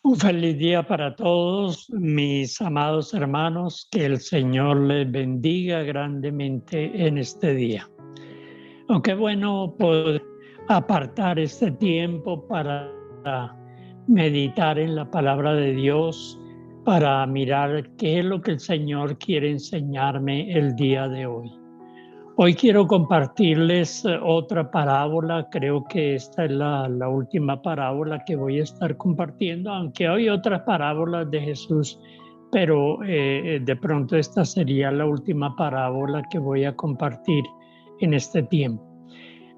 Un feliz día para todos, mis amados hermanos, que el Señor les bendiga grandemente en este día. Aunque bueno poder apartar este tiempo para meditar en la palabra de Dios, para mirar qué es lo que el Señor quiere enseñarme el día de hoy. Hoy quiero compartirles otra parábola. Creo que esta es la última parábola que voy a estar compartiendo, aunque hay otras parábolas de Jesús, pero de pronto esta sería la última parábola que voy a compartir en este tiempo.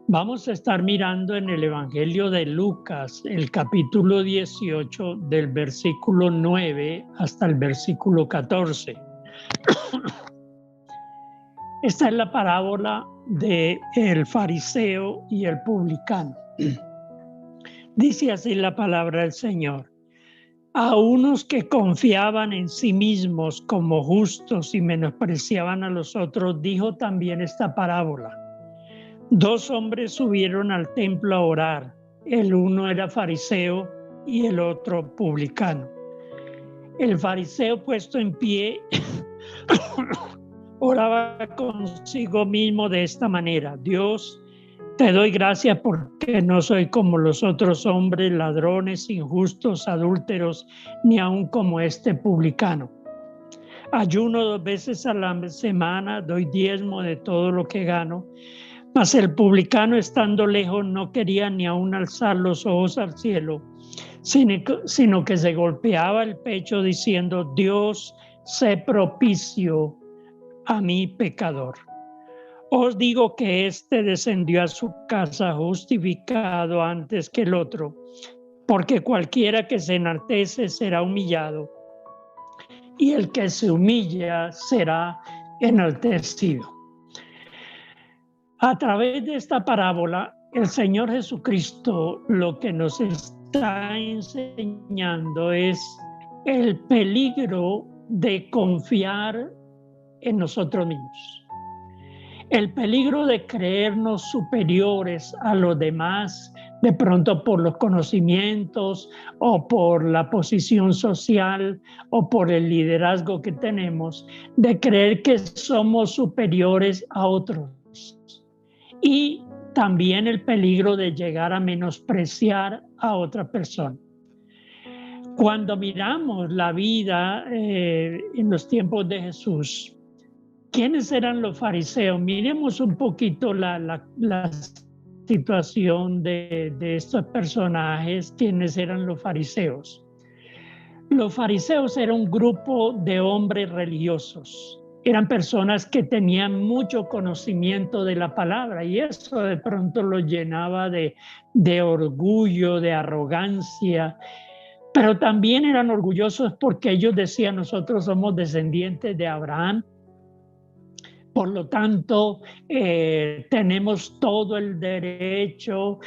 Vamos a estar mirando en el Evangelio de Lucas, el capítulo 18, del versículo 9 hasta el versículo 14. Esta es la parábola del fariseo y el publicano. Dice así la palabra del Señor. A unos que confiaban en sí mismos como justos y menospreciaban a los otros, dijo también esta parábola. Dos hombres subieron al templo a orar. El uno era fariseo y el otro publicano. El fariseo, puesto en pie, oraba consigo mismo de esta manera: Dios, te doy gracias porque no soy como los otros hombres, ladrones, injustos, adúlteros, ni aun como este publicano. Ayuno 2 veces a la semana, doy diezmo de todo lo que gano. Mas el publicano, estando lejos, no quería ni aun alzar los ojos al cielo, sino que se golpeaba el pecho diciendo: Dios, sé propicio a mi pecador. Os digo que éste descendió a su casa justificado antes que el otro, porque cualquiera que se enaltece será humillado, y el que se humilla será enaltecido. A través de esta parábola, el Señor Jesucristo lo que nos está enseñando es el peligro de confiar en nosotros mismos. El peligro de creernos superiores a los demás, de pronto por los conocimientos o por la posición social o por el liderazgo que tenemos, de creer que somos superiores a otros. Y también el peligro de llegar a menospreciar a otra persona. Cuando miramos la vida en los tiempos de Jesús, ¿quiénes eran los fariseos? Miremos un poquito la situación de estos personajes. ¿Quiénes eran los fariseos? Los fariseos eran un grupo de hombres religiosos. Eran personas que tenían mucho conocimiento de la palabra y eso de pronto los llenaba de orgullo, de arrogancia. Pero también eran orgullosos porque ellos decían: nosotros somos descendientes de Abraham. Por lo tanto, tenemos todo el derecho.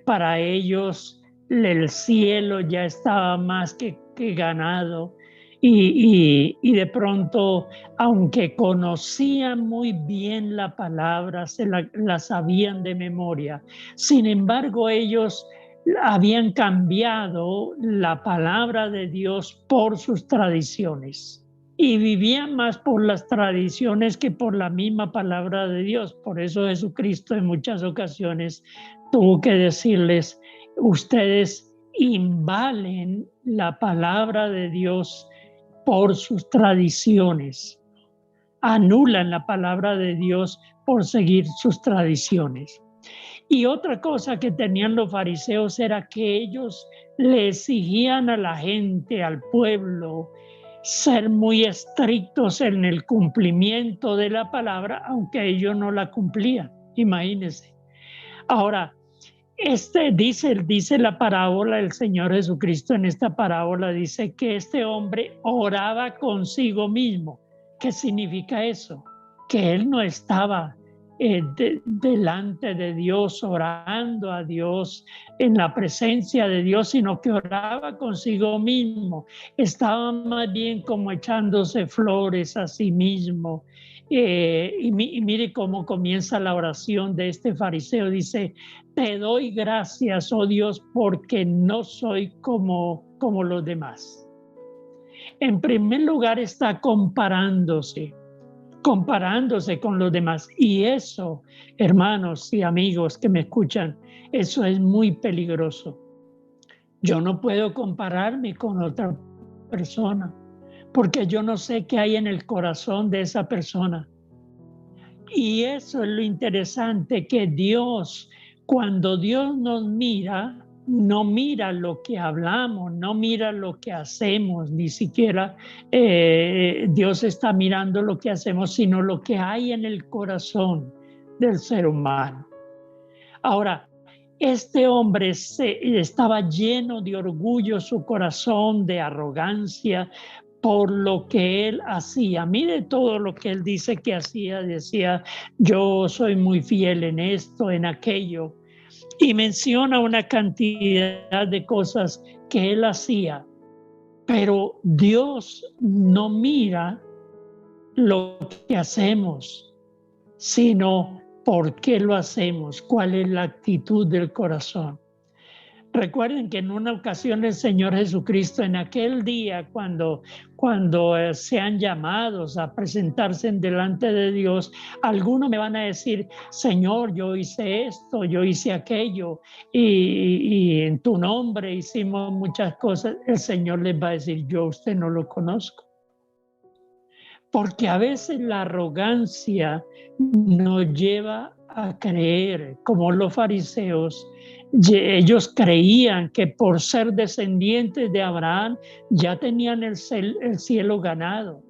Para ellos el cielo ya estaba más que ganado. Y de pronto, aunque conocían muy bien la palabra, la sabían de memoria, sin embargo ellos habían cambiado la palabra de Dios por sus tradiciones. Y vivían más por las tradiciones que por la misma palabra de Dios. Por eso Jesucristo en muchas ocasiones tuvo que decirles: ustedes invalen la palabra de Dios por sus tradiciones, anulan la palabra de Dios por seguir sus tradiciones. Y otra cosa que tenían los fariseos era que ellos le exigían a la gente, al pueblo, ser muy estrictos en el cumplimiento de la palabra, aunque ellos no la cumplían. Imagínense. Ahora, dice la parábola, el Señor Jesucristo en esta parábola dice que este hombre oraba consigo mismo. ¿Qué significa eso? Que él no estaba delante de Dios, orando a Dios, en la presencia de Dios, sino que oraba consigo mismo. Estaba más bien como echándose flores a sí mismo. Y mire cómo comienza la oración de este fariseo. Dice: te doy gracias, oh Dios, porque no soy como como los demás. En primer lugar está comparándose con los demás. Y eso, hermanos y amigos que me escuchan, eso es muy peligroso. Yo no puedo compararme con otra persona porque yo no sé qué hay en el corazón de esa persona. Y eso es lo interesante, que Dios, cuando Dios nos mira, no mira lo que hablamos, no mira lo que hacemos, ni siquiera Dios está mirando lo que hacemos, sino lo que hay en el corazón del ser humano. Ahora, este hombre estaba lleno de orgullo, su corazón, de arrogancia, por lo que él hacía. Mire todo lo que él dice que hacía. Decía, yo soy muy fiel en esto, en aquello. Y menciona una cantidad de cosas que él hacía. Pero Dios no mira lo que hacemos, sino por qué lo hacemos, cuál es la actitud del corazón. Recuerden que en una ocasión el Señor Jesucristo, en aquel día cuando sean llamados a presentarse delante de Dios, algunos me van a decir, Señor, yo hice esto, yo hice aquello, y en tu nombre hicimos muchas cosas. El Señor les va a decir, yo a usted no lo conozco. Porque a veces la arrogancia nos lleva a creer, como los fariseos, ellos creían que por ser descendientes de Abraham ya tenían el cielo ganado.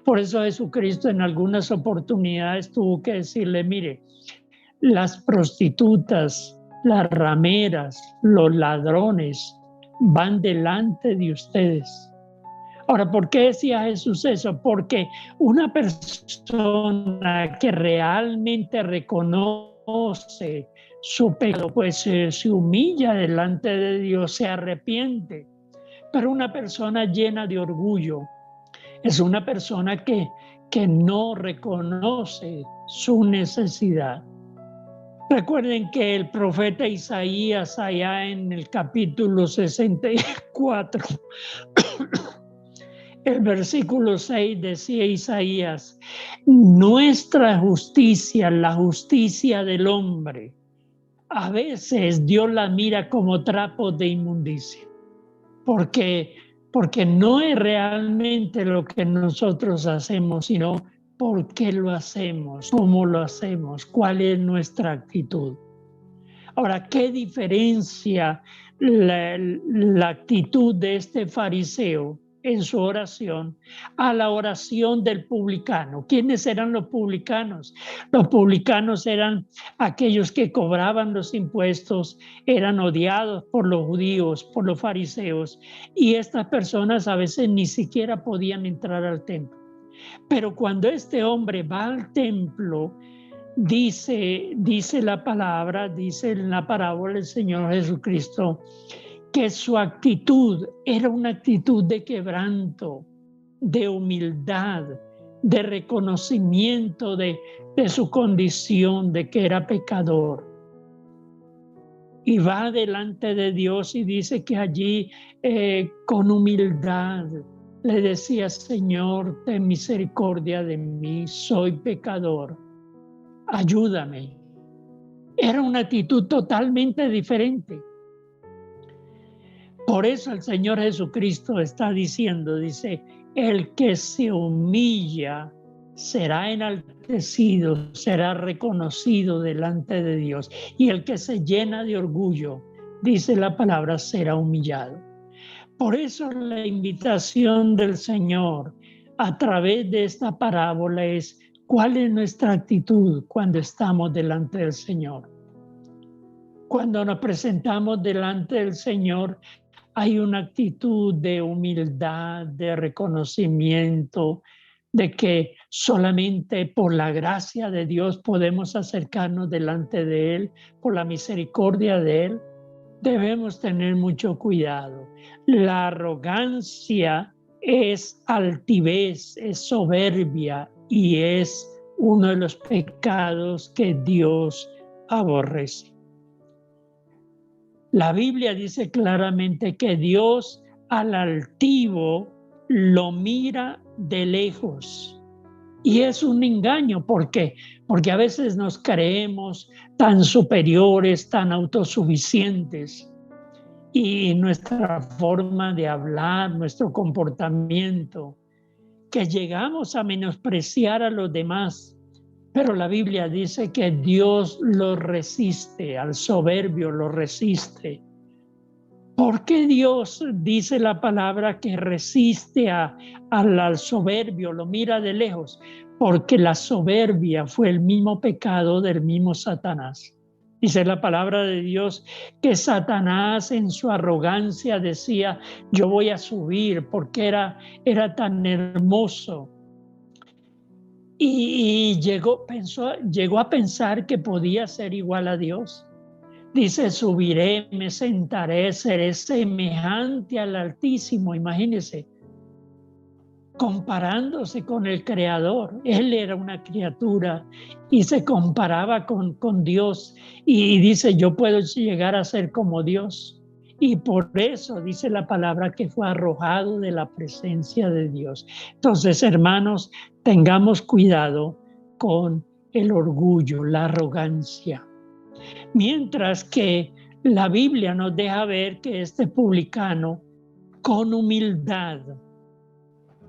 Por eso Jesucristo en algunas oportunidades tuvo que decirle, mire, las prostitutas, las rameras, los ladrones van delante de ustedes. Ahora, ¿por qué decía Jesús eso? Porque una persona que realmente reconoce su pecado, pues se humilla delante de Dios, se arrepiente. Pero una persona llena de orgullo es una persona que no reconoce su necesidad. Recuerden que el profeta Isaías, allá en el capítulo 64, el versículo 6 decía Isaías, nuestra justicia, la justicia del hombre, a veces Dios la mira como trapos de inmundicia, porque no es realmente lo que nosotros hacemos, sino por qué lo hacemos, cómo lo hacemos, cuál es nuestra actitud. Ahora, ¿qué diferencia la actitud de este fariseo en su oración a la oración del publicano? ¿Quiénes eran los publicanos? Los publicanos eran aquellos que cobraban los impuestos, eran odiados por los judíos, por los fariseos, y estas personas a veces ni siquiera podían entrar al templo. Pero cuando este hombre va al templo, dice la palabra, dice en la parábola el Señor Jesucristo, que su actitud era una actitud de quebranto, de humildad, de reconocimiento de su condición, de que era pecador. Y va delante de Dios y dice que allí con humildad le decía, Señor, ten misericordia de mí, soy pecador, ayúdame. Era una actitud totalmente diferente. Por eso el Señor Jesucristo está diciendo, dice, el que se humilla será enaltecido, será reconocido delante de Dios. Y el que se llena de orgullo, dice la palabra, será humillado. Por eso la invitación del Señor a través de esta parábola es, ¿cuál es nuestra actitud cuando estamos delante del Señor? Cuando nos presentamos delante del Señor, hay una actitud de humildad, de reconocimiento, de que solamente por la gracia de Dios podemos acercarnos delante de Él, por la misericordia de Él. Debemos tener mucho cuidado. La arrogancia es altivez, es soberbia y es uno de los pecados que Dios aborrece. La Biblia dice claramente que Dios al altivo lo mira de lejos. Y es un engaño. ¿Por qué? Porque a veces nos creemos tan superiores, tan autosuficientes. Y nuestra forma de hablar, nuestro comportamiento, que llegamos a menospreciar a los demás. Pero la Biblia dice que Dios lo resiste, al soberbio lo resiste. ¿Por qué Dios dice la palabra que resiste al soberbio, lo mira de lejos? Porque la soberbia fue el mismo pecado del mismo Satanás. Dice la palabra de Dios que Satanás en su arrogancia decía, yo voy a subir porque era tan hermoso. Y llegó a pensar que podía ser igual a Dios. Dice, subiré, me sentaré, seré semejante al Altísimo. Imagínense, comparándose con el Creador. Él era una criatura y se comparaba con Dios. Y dice, yo puedo llegar a ser como Dios. Y por eso dice la palabra que fue arrojado de la presencia de Dios. Entonces, hermanos, tengamos cuidado con el orgullo, la arrogancia. Mientras que la Biblia nos deja ver que este publicano con humildad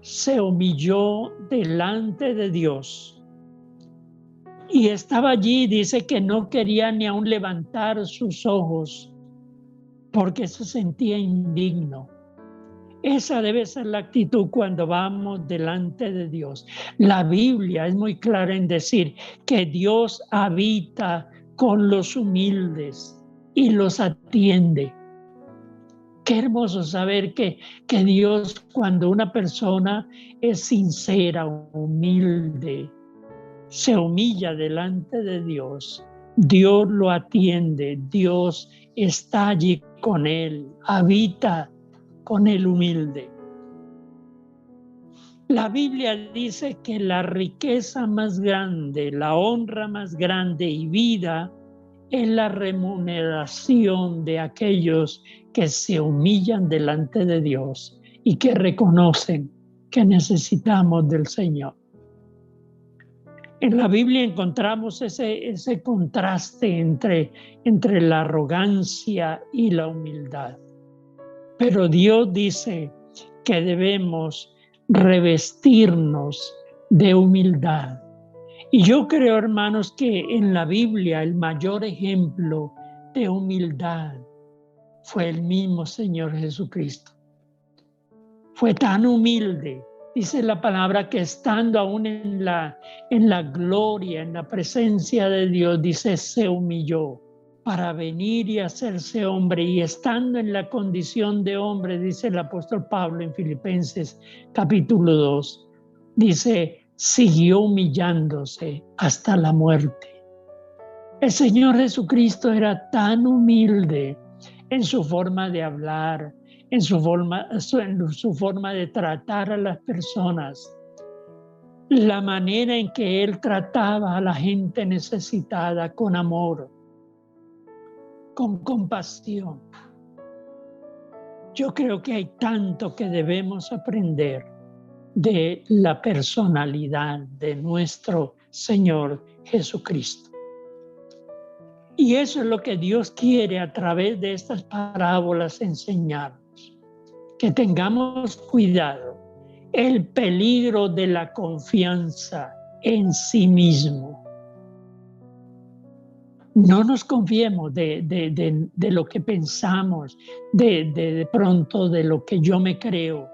se humilló delante de Dios. Y estaba allí, dice que no quería ni aún levantar sus ojos porque se sentía indigno. Esa debe ser la actitud cuando vamos delante de Dios. La Biblia es muy clara en decir que Dios habita con los humildes y los atiende. Qué hermoso saber que Dios, cuando una persona es sincera, humilde, se humilla delante de Dios, Dios lo atiende, Dios está allí con él, habita con el humilde. La Biblia dice que la riqueza más grande, la honra más grande y vida es la remuneración de aquellos que se humillan delante de Dios y que reconocen que necesitamos del Señor. En la Biblia encontramos ese contraste entre la arrogancia y la humildad. Pero Dios dice que debemos revestirnos de humildad. Y yo creo, hermanos, que en la Biblia el mayor ejemplo de humildad fue el mismo Señor Jesucristo. Fue tan humilde, dice la palabra, que estando aún en la gloria, en la presencia de Dios, dice, se humilló para venir y hacerse hombre. Y estando en la condición de hombre, dice el apóstol Pablo en Filipenses capítulo 2, dice, siguió humillándose hasta la muerte. El Señor Jesucristo era tan humilde en su forma de hablar, en su forma de tratar a las personas, la manera en que Él trataba a la gente necesitada con amor, con compasión. Yo creo que hay tanto que debemos aprender de la personalidad de nuestro Señor Jesucristo. Y eso es lo que Dios quiere a través de estas parábolas enseñarnos, que tengamos cuidado, el peligro de la confianza en sí mismo. No nos confiemos de lo que pensamos, de pronto de lo que yo me creo.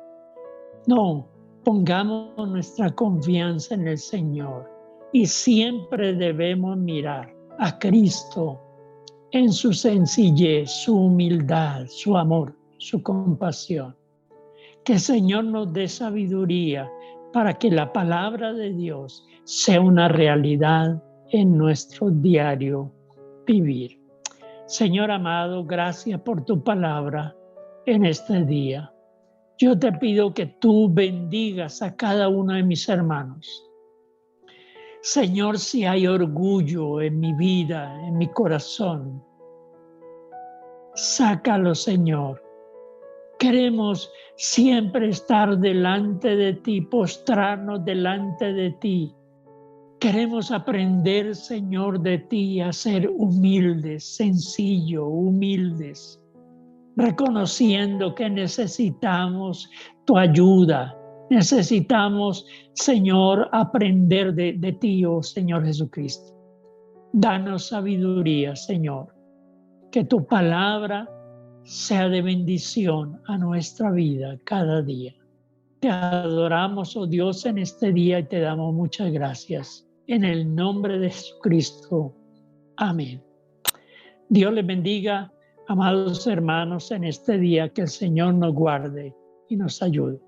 No, pongamos nuestra confianza en el Señor y siempre debemos mirar a Cristo en su sencillez, su humildad, su amor, su compasión. Que el Señor nos dé sabiduría para que la palabra de Dios sea una realidad en nuestro diario vivir. Señor amado, gracias por tu palabra en este día. Yo te pido que tú bendigas a cada uno de mis hermanos. Señor, si hay orgullo en mi vida, en mi corazón, sácalo, Señor, Queremos siempre estar delante de ti, postrarnos delante de ti. Queremos aprender, Señor, de ti a ser humildes, humildes, reconociendo que necesitamos tu ayuda. Necesitamos, Señor, aprender de ti, oh Señor Jesucristo. Danos sabiduría, Señor, que tu palabra sea de bendición a nuestra vida cada día. Te adoramos, oh Dios, en este día y te damos muchas gracias. En el nombre de Jesucristo. Amén. Dios les bendiga, amados hermanos, en este día, que el Señor nos guarde y nos ayude.